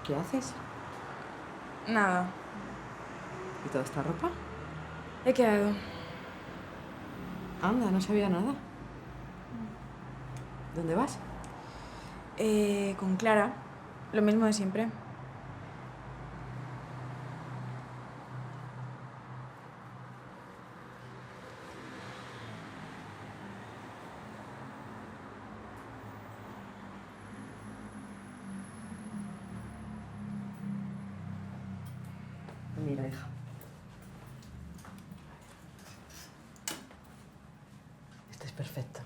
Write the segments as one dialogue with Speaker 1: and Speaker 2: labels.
Speaker 1: ¿Qué haces?
Speaker 2: Nada.
Speaker 1: ¿Y toda esta ropa?
Speaker 2: He quedado.
Speaker 1: Anda, no sabía nada. ¿Dónde vas?
Speaker 2: Con Clara. Lo mismo de siempre.
Speaker 1: Mira, hija. Este es perfecto.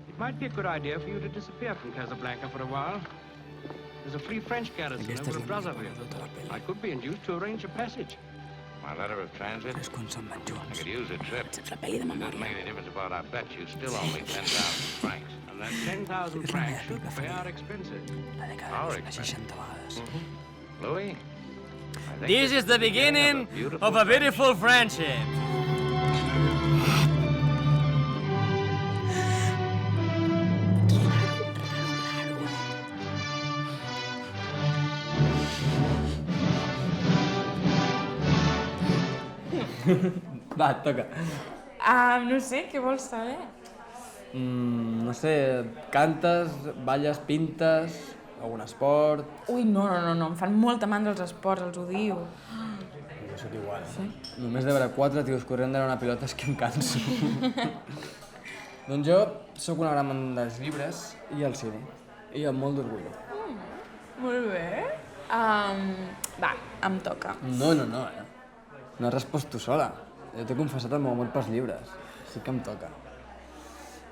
Speaker 3: It might be a good idea for you to disappear from Casablanca for a while. There's a free French garrison over at Brazzaville. I could be induced to arrange a passage.
Speaker 4: My letter of transit?
Speaker 5: És quan són
Speaker 4: I
Speaker 5: junts.
Speaker 4: could use a trip.
Speaker 5: Saps la pel·li de
Speaker 4: It doesn't
Speaker 5: memòria?
Speaker 4: make any difference about our bet. You still owe me 10,000 francs.
Speaker 3: And that 10,000 francs should pay our expenses.
Speaker 5: La dècada
Speaker 4: Our
Speaker 5: de les
Speaker 4: expense.
Speaker 5: 60 vegades.
Speaker 4: Louis? I think
Speaker 6: This is the beginning of a beautiful friendship.
Speaker 1: Va, et toca.
Speaker 2: No sé, què vols saber?
Speaker 1: No sé, cantes, balles, pintes, algun esport...
Speaker 2: Ui, no, em fan molta mandra els esports, els odio.
Speaker 1: Jo sóc igual. Sí? Només de veure 4 tios corrent darrere una pilota és que em canso. Doncs jo sóc un gran amant dels llibres i el cine. I amb molt d'orgull.
Speaker 2: Molt bé. Va, em toca.
Speaker 1: No, No has respost tu sola. Jo t'he confessat el meu amor pels llibres. Sí que em toca.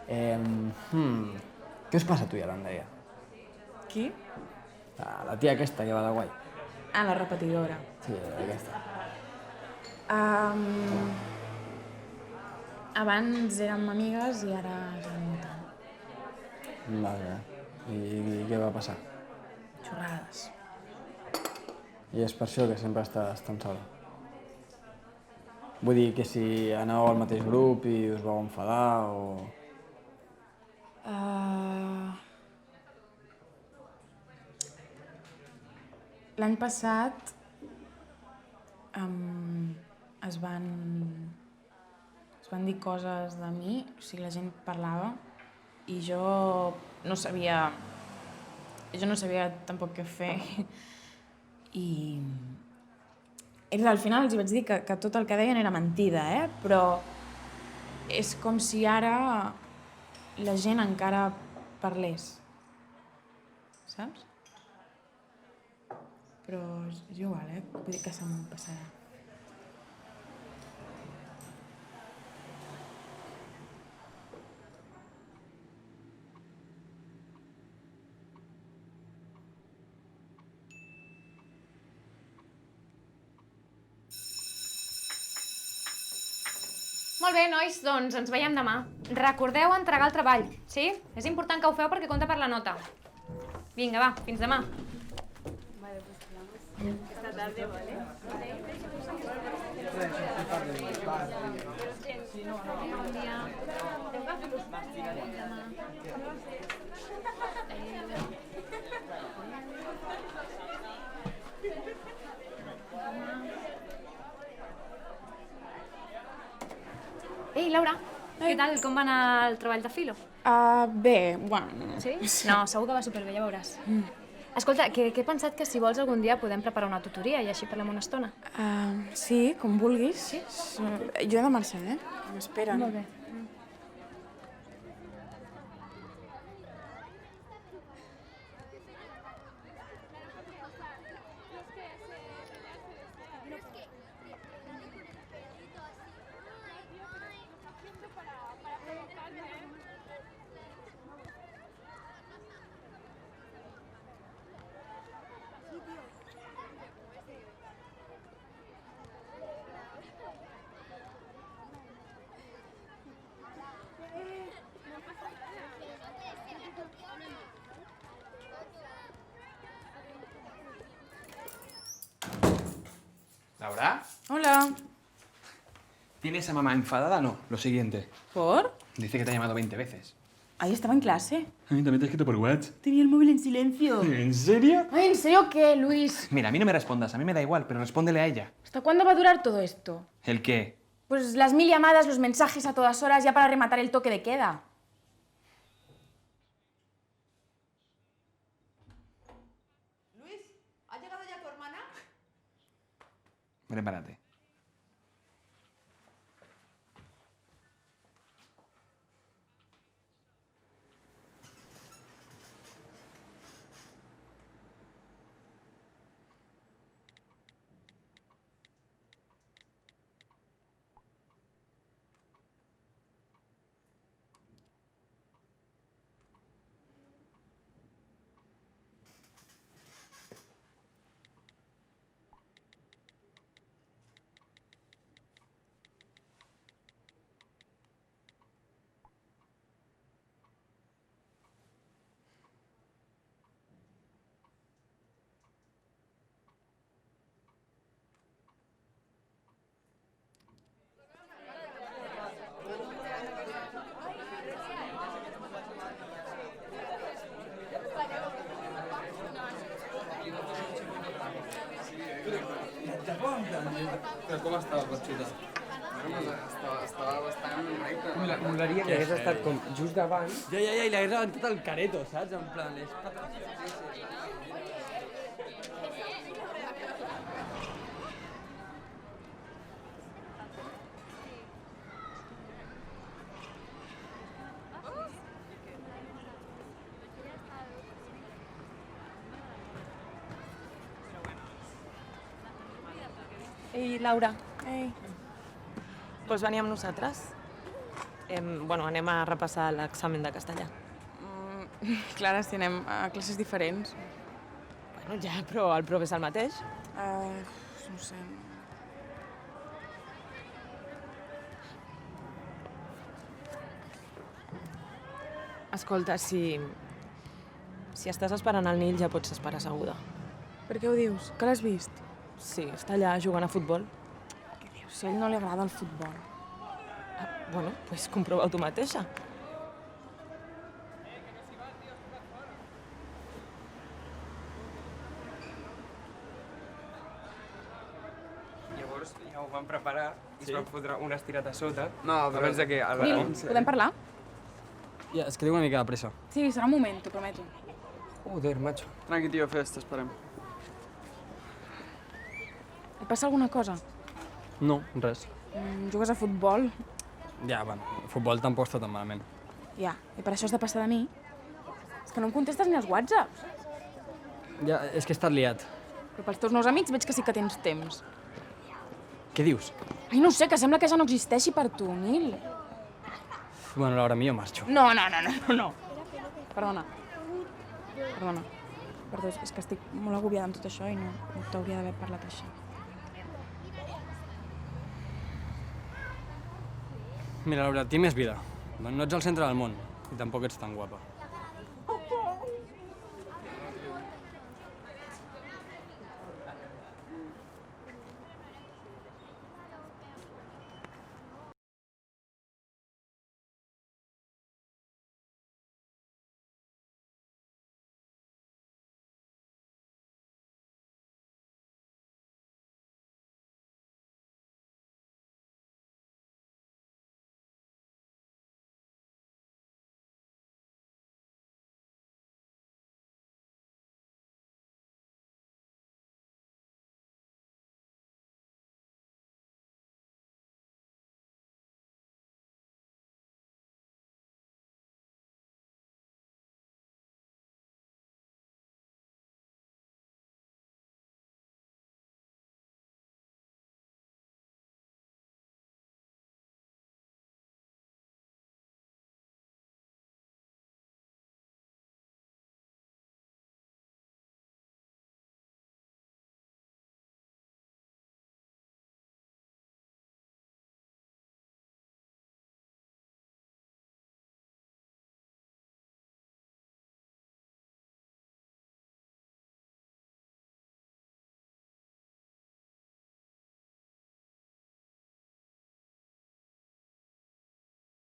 Speaker 1: Què us passa a tu i a l'Andrea?
Speaker 2: Qui?
Speaker 1: La tia aquesta que va de guai.
Speaker 2: Ah, la repetidora.
Speaker 1: Sí, aquesta.
Speaker 2: Abans érem amigues i ara ja no tant.
Speaker 1: Vaja. I què va passar?
Speaker 2: Xorrades.
Speaker 1: I és per això que sempre estàs tan sola. Vull dir que si anàveu al mateix grup i us vau enfadar o...
Speaker 2: L'any passat es van dir coses de mi, o sigui, la gent parlava i jo no sabia tampoc què fer i al final els vaig dir que tot el que deien era mentida, però és com si ara la gent encara parlés, saps? Però és igual, vull dir que se'm passarà.
Speaker 7: Molt bé, nois, doncs ens veiem demà. Recordeu entregar el treball, sí? És important que ho feu perquè compta per la nota. Vinga, va, fins demà. Esta tarde, ¿vale? Ei, Laura, què tal? Com va anar el treball de filo?
Speaker 2: Bé, bueno...
Speaker 7: Sí? No, segur que va superbé, ja veuràs. Escolta, que he pensat que si vols algun dia podem preparar una tutoria i així parlem una estona.
Speaker 2: Sí, com vulguis. Sí? Jo he de marxar, M'esperen.
Speaker 7: Molt bé.
Speaker 5: ¿Laura?
Speaker 2: Hola.
Speaker 5: ¿Tienes a mamá enfadada? No, lo siguiente.
Speaker 2: ¿Por?
Speaker 5: Dice que te ha llamado 20 veces.
Speaker 2: Ahí estaba en clase.
Speaker 5: A mí también te he escrito por WhatsApp.
Speaker 2: Tenía el móvil en silencio.
Speaker 5: ¿En serio?
Speaker 2: Ay, ¿en serio qué, Luis?
Speaker 5: Mira, a mí no me respondas, a mí me da igual, pero respóndele a ella.
Speaker 2: ¿Hasta cuándo va a durar todo esto?
Speaker 5: ¿El qué?
Speaker 2: Pues las 1000 llamadas, los mensajes a todas horas, ya para rematar el toque de queda.
Speaker 8: Luis, ¿ha llegado ya tu hermana?
Speaker 5: Prepárate.
Speaker 1: Però com estava, Patxuta? Estava bastant recte.
Speaker 9: Molaria que hagués estat com just davant.
Speaker 1: Ja, i li hagués levantat el careto, saps? En plan, les patas.
Speaker 10: Ei, Laura,
Speaker 2: Ei.
Speaker 10: vols venir amb nosaltres? Anem a repassar l'examen de castellà.
Speaker 2: Clara, si anem a classes diferents.
Speaker 10: Bueno, ja, però el profe és el mateix.
Speaker 2: No sé.
Speaker 10: Escolta, si estàs esperant el Nil ja pots esperar asseguda.
Speaker 2: Per què ho dius? Que l'has vist?
Speaker 10: Sí, està allà jugant a futbol.
Speaker 2: Què dius? Si a ell no li agrada el futbol.
Speaker 10: Bueno, doncs comprova-ho tu mateixa.
Speaker 9: Llavors ja ho vam preparar i es van fotre un estirat a sota.
Speaker 1: No, però...
Speaker 9: Abans de que...
Speaker 2: Nil, podem parlar?
Speaker 1: Ja, és que tinc una mica de pressa.
Speaker 2: Sí, serà un moment, t'ho prometo.
Speaker 9: Joder, macho.
Speaker 1: Tranqui, tio, fes, t'esperem.
Speaker 2: Et passa alguna cosa?
Speaker 1: No, res.
Speaker 2: Jugues a futbol?
Speaker 1: Ja, bueno, el futbol tampoc està tan malament.
Speaker 2: Ja, i per això has de passar de mi? És que no em contestes ni als whatsapps.
Speaker 1: Ja, és que he estat liat.
Speaker 2: Però pels teus nous amics veig que sí que tens temps.
Speaker 1: Què dius?
Speaker 2: Ai, no sé, que sembla que ja no existeixi per tu, Nil.
Speaker 1: Bueno, Laura, jo marxo.
Speaker 2: No. Perdona. Perdó, és que estic molt agobiada amb tot això i no t'hauria d'haver parlat així.
Speaker 1: Mira, Laura, tinc més vida. No ets al centre del món i tampoc ets tan guapa.